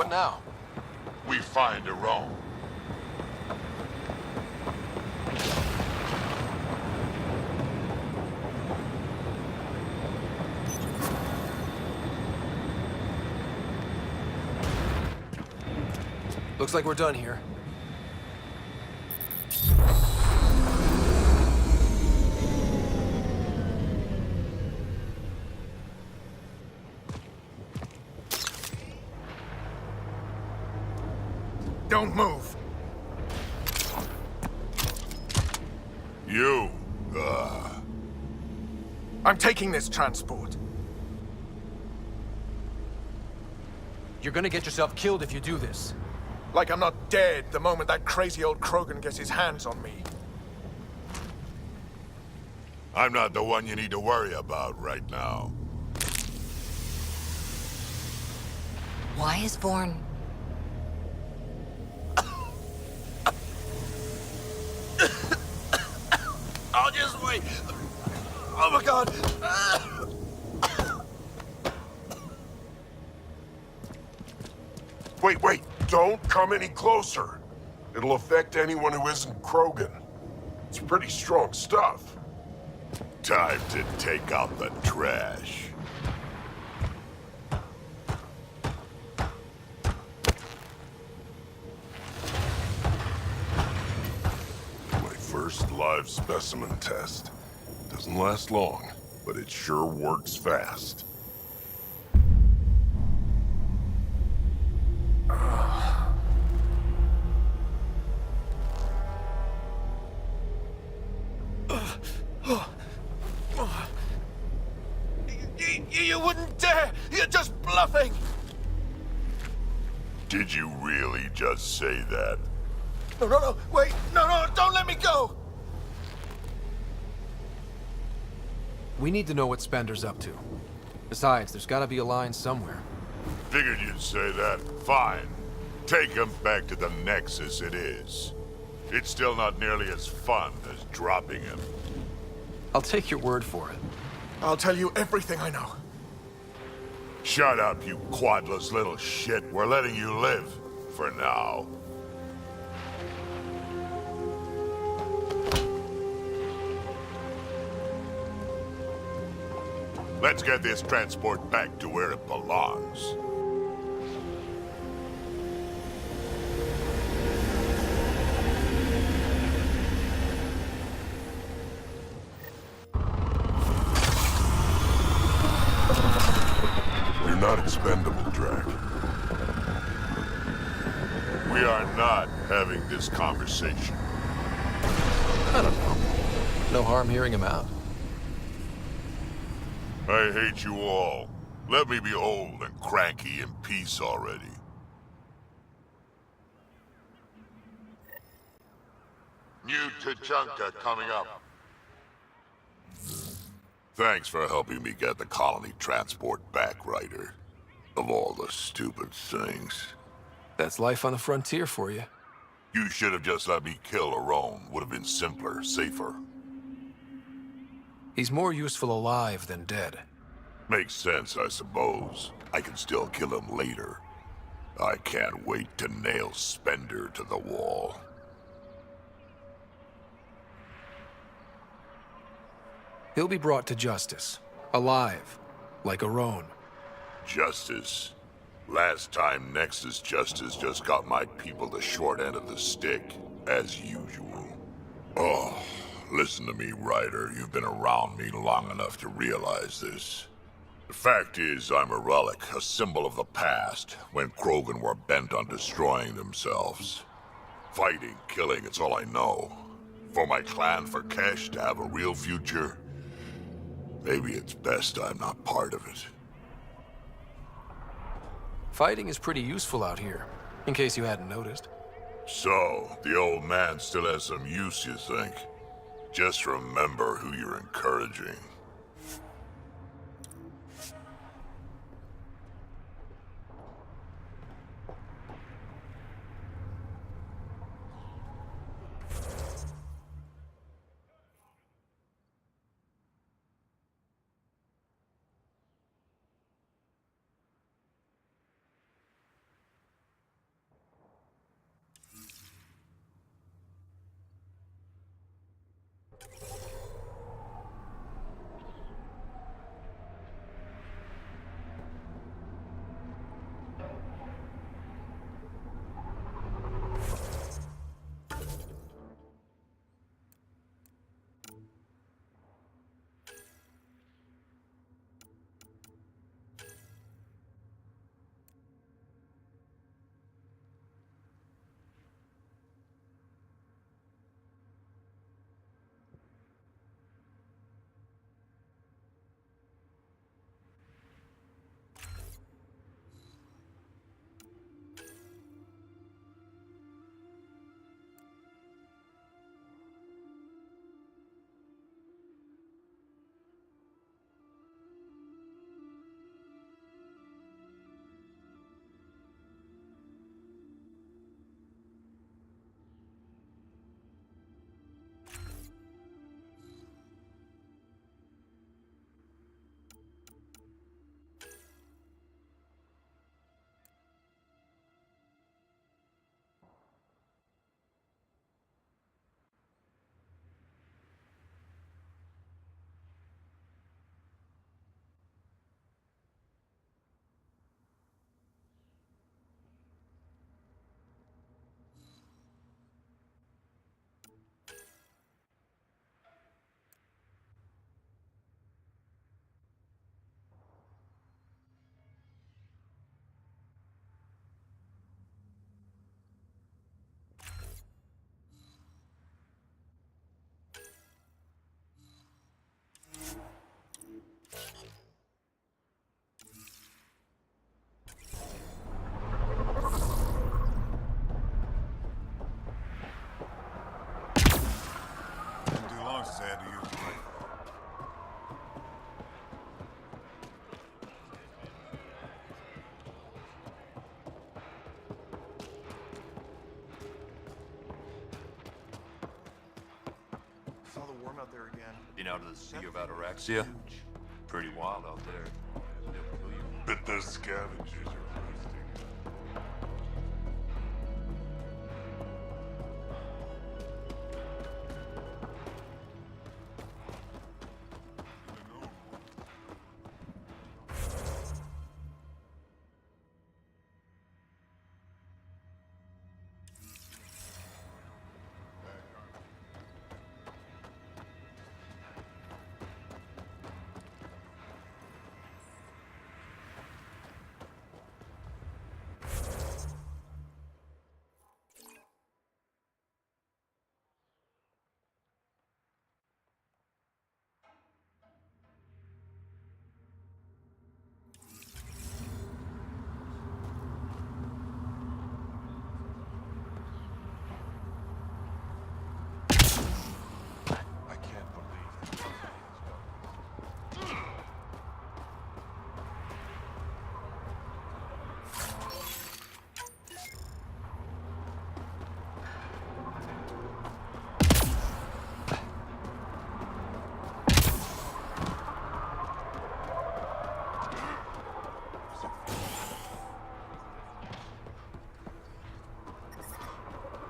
What now? We find a Rome. Looks like we're done here. Don't move. You, I'm taking this transport. You're gonna get yourself killed if you do this. Like I'm not dead the moment that crazy old Krogan gets his hands on me. I'm not the one you need to worry about right now. Why is Vorn... I'll just wait. Oh my god. Wait. Don't come any closer. It'll affect anyone who isn't Krogan. It's pretty strong stuff. Time to take out the trash. My first live specimen test. Doesn't last long, but it sure works fast. You wouldn't dare! You're just bluffing! Did you really just say that? No, wait! No, don't let me go! We need to know what Spender's up to. Besides, there's gotta be a line somewhere. Figured you'd say that. Fine. Take him back to the Nexus it is. It's still not nearly as fun as dropping him. I'll take your word for it. I'll tell you everything I know. Shut up, you quadless little shit. We're letting you live. For now. Let's get this transport back to where it belongs. You're not expendable, Drac. We are not having this conversation. I don't know. No harm hearing him out. I hate you all. Let me be old and cranky in peace already. New Tachanka coming up. Thanks for helping me get the colony transport back, Ryder. Of all the stupid things. That's life on the frontier for you. You should have just let me kill Aron. Would have been simpler, safer. He's more useful alive than dead. Makes sense, I suppose. I can still kill him later. I can't wait to nail Spender to the wall. He'll be brought to justice. Alive. Like Aron. Justice? Last time Nexus Justice just got my people the short end of the stick, as usual. Oh, listen to me, Ryder. You've been around me long enough to realize this. The fact is, I'm a relic, a symbol of the past, when Krogan were bent on destroying themselves. Fighting, killing, it's all I know. For my clan, for Kesh to have a real future, maybe it's best I'm not part of it. Fighting is pretty useful out here, in case you hadn't noticed. So, the old man still has some use, you think? Just remember who you're encouraging. there again. Been out of the Sea of Ataraxia? Pretty wild out there. They'll kill you. But the scavengers are resting.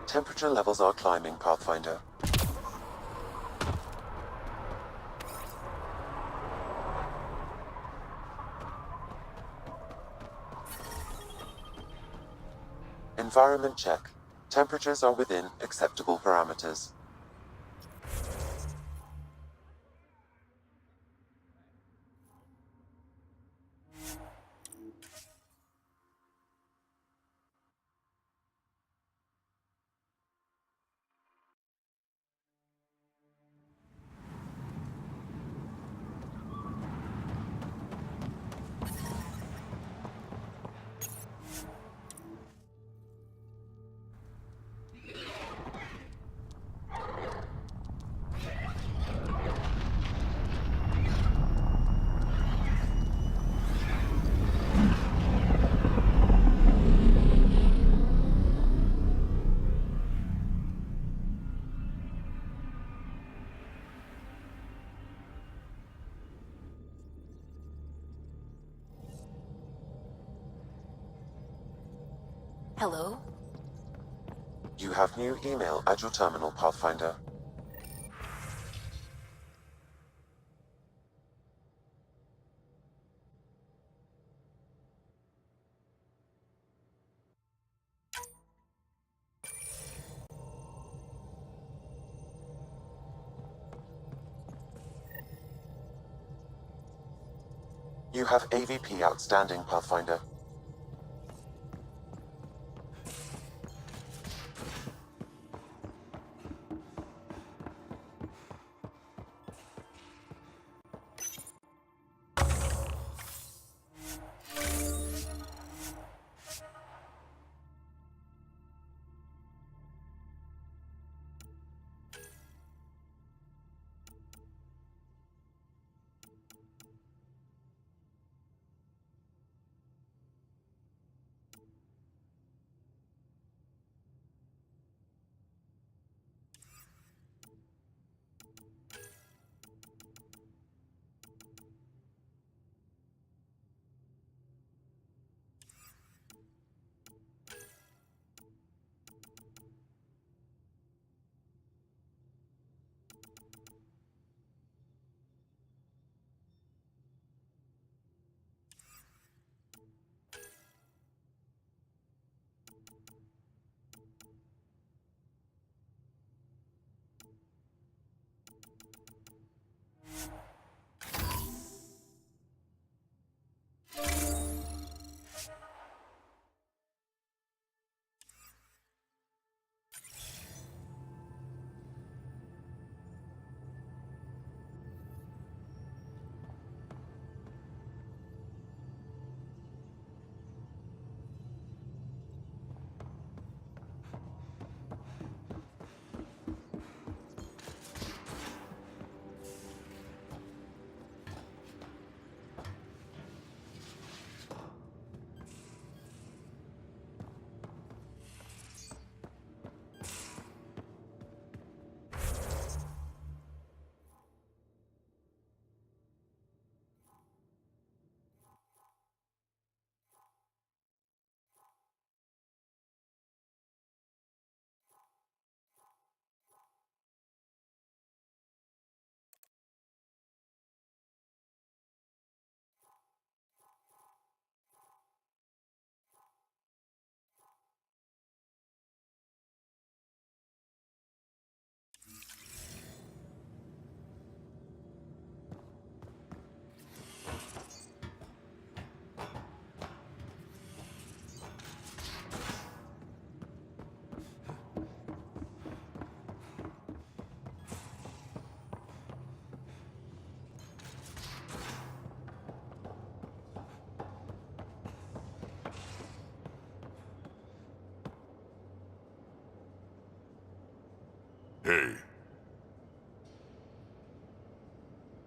Temperature levels are climbing, Pathfinder. Environment check. Temperatures are within acceptable parameters. Hello? You have new email at your terminal, Pathfinder. You have AVP outstanding, Pathfinder.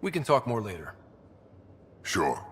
We can talk more later. Sure.